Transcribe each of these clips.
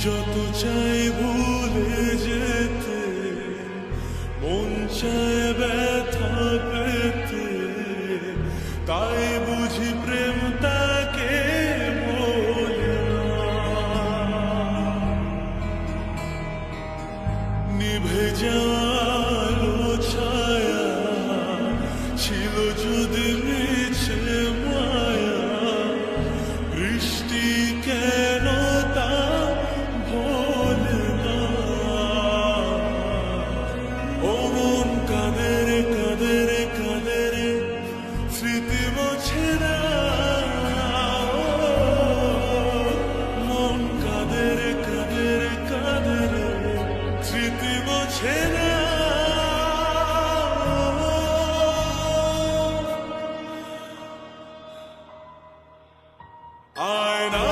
যত চাই ভুলে যেতে, মন চায় ব্যথা পেতে, তাই বুঝি প্রেম তাকে বলে না। নিভে যাওয়ার ছায়া ছিল যদি মিছে মায়া, বৃষ্টি কেন তা ভোলে না। ও মন কাঁদে রে কাঁদে রে কাঁদে রে, স্মৃতি মোছে না। মন কাঁদে রে কাঁদে রে কাঁদে রে, স্মৃতি মোছে না। আয়না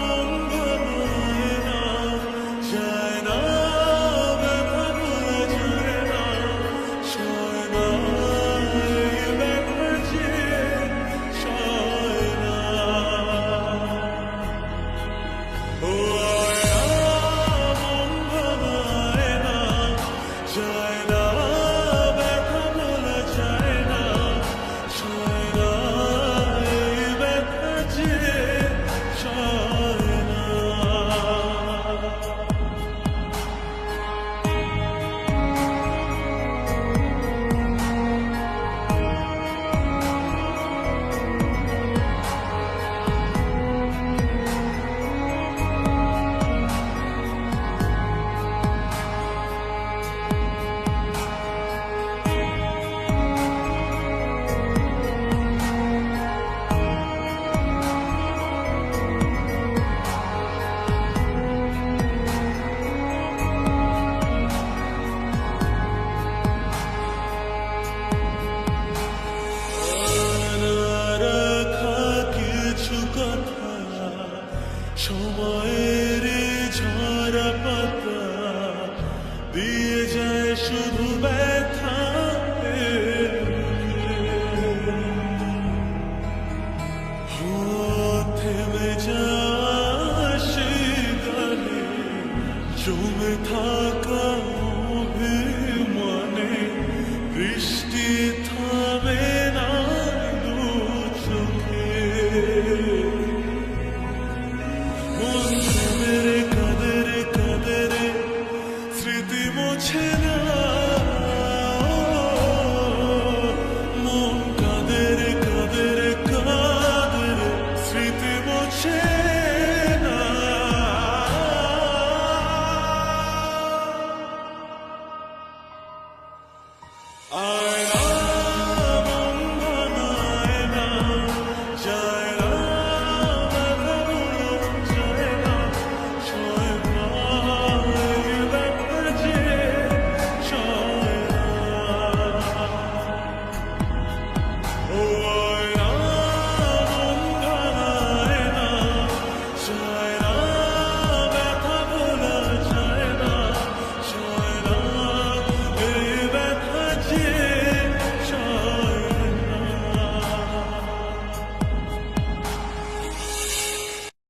মন ভাঙায় না, যায় না ব্যথা ভোলা যায় না, সয় না এই ব্যথা যে সয় না। ও আয়না মন ভাঙায় না, যায় না ব্যথা ভোলা যায় না, সয় না এই ব্যথা যে সয় না। রাখা কিছু কথা সময়ের ঝরা পাতা দিয়ে যায় শুধু ব্যথা। থেমে যায় সেই গানে জমে থাকা অভিমানে, বৃষ্টি থামে না দু চোখে। মন কাঁদে রে কাঁদে রে কাঁদে রে, স্মৃতি মোছে না। মন কাঁদে রে কাঁদে রে কাঁদে রে, স্মৃতি মোছে না। আয়না মন ভাঙায় না, যায় না ব্যথা ভোলা যায় না, সয় না এই ব্যথা যে সয় না। ও